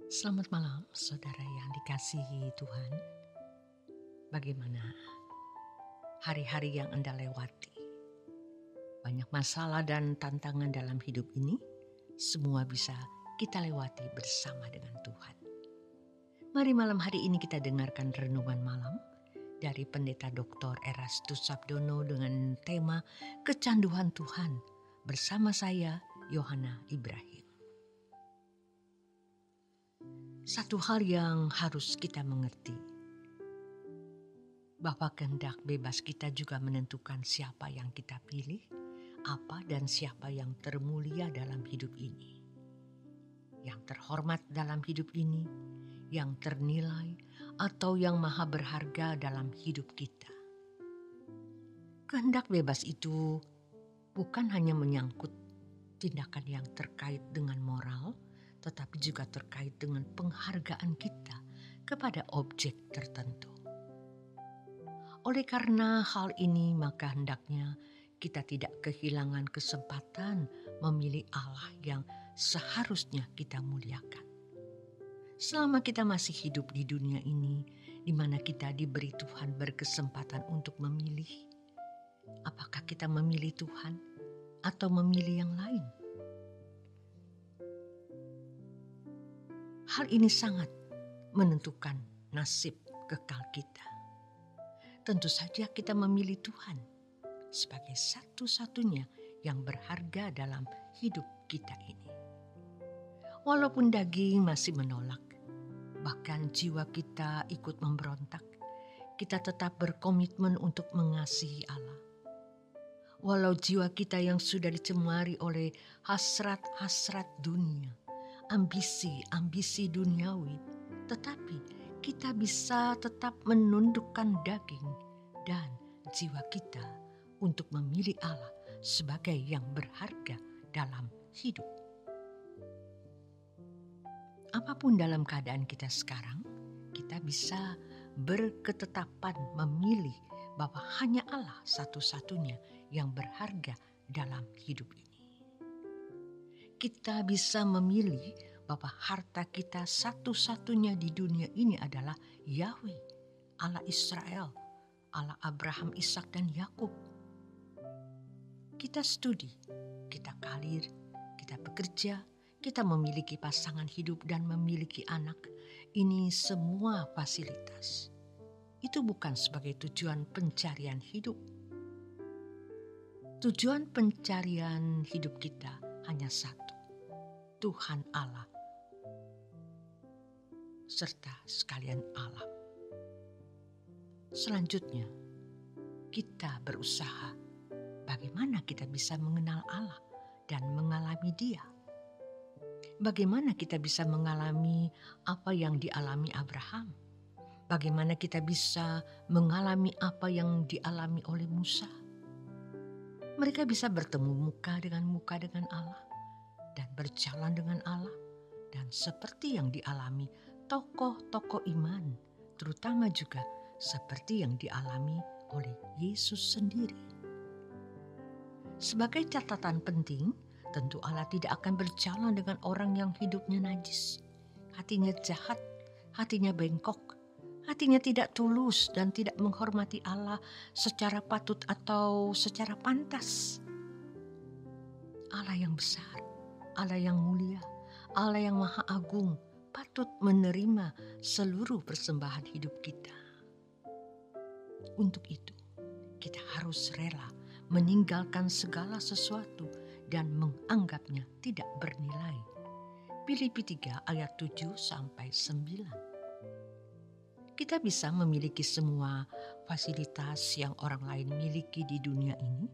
Selamat malam, saudara yang dikasihi Tuhan. Bagaimana hari-hari yang Anda lewati? Banyak masalah dan tantangan dalam hidup ini, semua bisa kita lewati bersama dengan Tuhan. Mari malam hari ini kita dengarkan renungan malam dari Pendeta Dr. Erastus Sabdono dengan tema Kecanduan Tuhan bersama saya, Yohana Ibrahim. Satu hal yang harus kita mengerti, bahwa kehendak bebas kita juga menentukan siapa yang kita pilih, apa dan siapa yang termulia dalam hidup ini, yang terhormat dalam hidup ini, yang ternilai atau yang maha berharga dalam hidup kita. Kehendak bebas itu bukan hanya menyangkut tindakan yang terkait dengan moral, tetapi juga terkait dengan penghargaan kita kepada objek tertentu. Oleh karena hal ini, maka hendaknya kita tidak kehilangan kesempatan memilih Allah yang seharusnya kita muliakan. Selama kita masih hidup di dunia ini, di mana kita diberi Tuhan berkesempatan untuk memilih, apakah kita memilih Tuhan atau memilih yang lain? Hal ini sangat menentukan nasib kekal kita. Tentu saja kita memilih Tuhan sebagai satu-satunya yang berharga dalam hidup kita ini. Walaupun daging masih menolak, bahkan jiwa kita ikut memberontak, kita tetap berkomitmen untuk mengasihi Allah. Walau jiwa kita yang sudah dicemari oleh hasrat-hasrat dunia, ambisi-ambisi duniawi, tetapi kita bisa tetap menundukkan daging dan jiwa kita untuk memilih Allah sebagai yang berharga dalam hidup. Apapun dalam keadaan kita sekarang, kita bisa berketetapan memilih bahwa hanya Allah satu-satunya yang berharga dalam hidup ini. Kita bisa memilih bahwa harta kita satu-satunya di dunia ini adalah Yahweh, Allah Israel, Allah Abraham, Ishak dan Yakub. Kita studi, kita karir, kita bekerja, kita memiliki pasangan hidup dan memiliki anak. Ini semua fasilitas. Itu bukan sebagai tujuan pencarian hidup. Tujuan pencarian hidup kita hanya satu, Tuhan Allah serta sekalian alam. Selanjutnya, kita berusaha bagaimana kita bisa mengenal Allah dan mengalami Dia. Bagaimana kita bisa mengalami apa yang dialami Abraham? Bagaimana kita bisa mengalami apa yang dialami oleh Musa? Mereka bisa bertemu muka dengan Allah dan berjalan dengan Allah, dan seperti yang dialami tokoh-tokoh iman, terutama juga seperti yang dialami oleh Yesus sendiri. Sebagai catatan penting, tentu Allah tidak akan berjalan dengan orang yang hidupnya najis, hatinya jahat, hatinya bengkok, hatinya tidak tulus dan tidak menghormati Allah secara patut atau secara pantas. Allah yang besar, Allah yang mulia, Allah yang maha agung patut menerima seluruh persembahan hidup kita. Untuk itu, kita harus rela meninggalkan segala sesuatu dan menganggapnya tidak bernilai. Filipi 3 ayat 7-9. Kita bisa memiliki semua fasilitas yang orang lain miliki di dunia ini,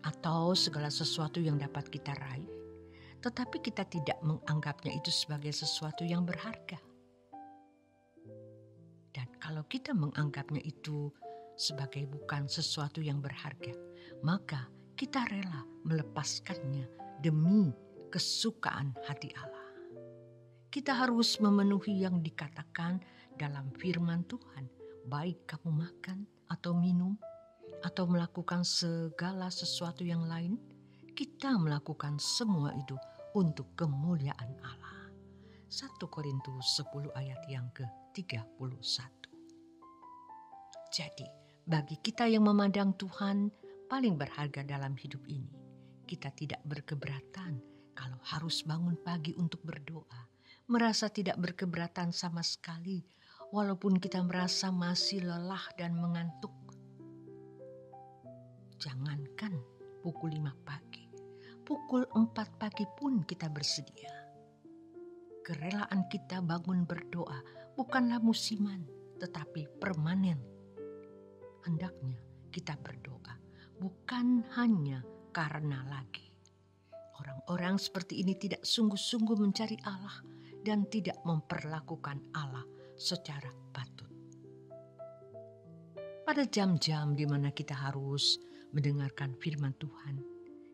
atau segala sesuatu yang dapat kita raih, tetapi kita tidak menganggapnya itu sebagai sesuatu yang berharga. Dan kalau kita menganggapnya itu sebagai bukan sesuatu yang berharga, maka kita rela melepaskannya demi kesukaan hati Allah. Kita harus memenuhi yang dikatakan dalam firman Tuhan, baik kamu makan atau minum, atau melakukan segala sesuatu yang lain, kita melakukan semua itu untuk kemuliaan Allah. 1 Korintus 10 ayat yang ke-31. Jadi, bagi kita yang memandang Tuhan paling berharga dalam hidup ini, kita tidak berkeberatan kalau harus bangun pagi untuk berdoa, merasa tidak berkeberatan sama sekali walaupun kita merasa masih lelah dan mengantuk. Jangankan pukul 5 pagi, pukul 4 pagi pun kita bersedia. Kerelaan kita bangun berdoa bukanlah musiman, tetapi permanen. Hendaknya kita berdoa bukan hanya karena lagi. Orang-orang seperti ini tidak sungguh-sungguh mencari Allah dan tidak memperlakukan Allah secara patut. Pada jam-jam di mana kita harus mendengarkan firman Tuhan,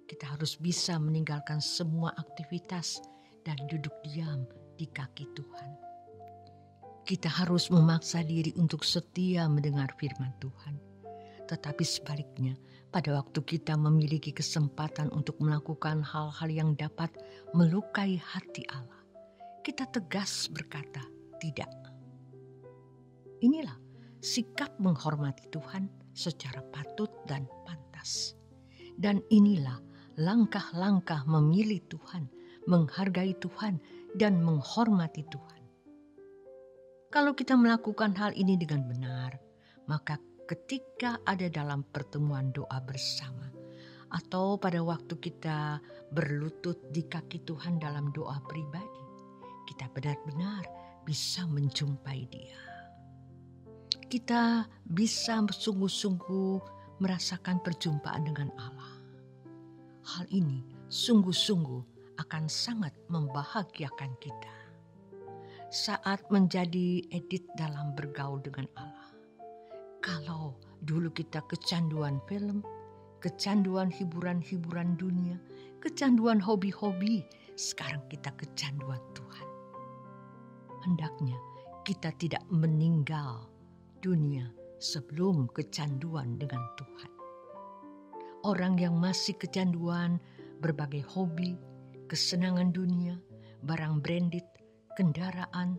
kita harus bisa meninggalkan semua aktivitas dan duduk diam di kaki Tuhan. Kita harus memaksa diri untuk setia mendengar firman Tuhan. Tetapi sebaliknya, pada waktu kita memiliki kesempatan untuk melakukan hal-hal yang dapat melukai hati Allah, kita tegas berkata, tidak. Inilah sikap menghormati Tuhan secara patut dan pantas. Dan inilah langkah-langkah memilih Tuhan, menghargai Tuhan, dan menghormati Tuhan. Kalau kita melakukan hal ini dengan benar, maka ketika ada dalam pertemuan doa bersama, atau pada waktu kita berlutut di kaki Tuhan dalam doa pribadi, kita benar-benar bisa menjumpai Dia. Kita bisa sungguh-sungguh merasakan perjumpaan dengan Allah. Hal ini sungguh-sungguh akan sangat membahagiakan kita saat menjadi edit dalam bergaul dengan Allah. Kalau dulu kita kecanduan film, kecanduan hiburan-hiburan dunia, kecanduan hobi-hobi, sekarang kita kecanduan Tuhan. Hendaknya kita tidak meninggal dunia sebelum kecanduan dengan Tuhan. Orang yang masih kecanduan berbagai hobi, kesenangan dunia, barang branded, kendaraan,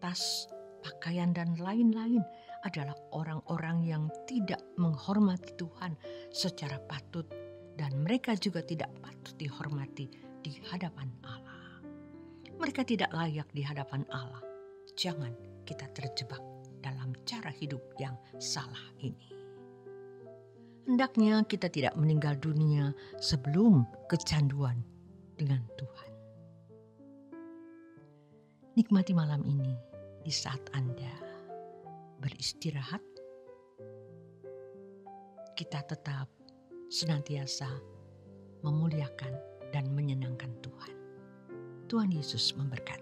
tas, pakaian, dan lain-lain adalah orang-orang yang tidak menghormati Tuhan secara patut, dan mereka juga tidak patut dihormati di hadapan Allah. Mereka tidak layak di hadapan Allah. Jangan kita terjebak dalam cara hidup yang salah ini. Hendaknya kita tidak meninggal dunia sebelum kecanduan dengan Tuhan. Nikmati malam ini di saat Anda beristirahat. Kita tetap senantiasa memuliakan dan menyenangkan Tuhan. Tuhan Yesus memberkati.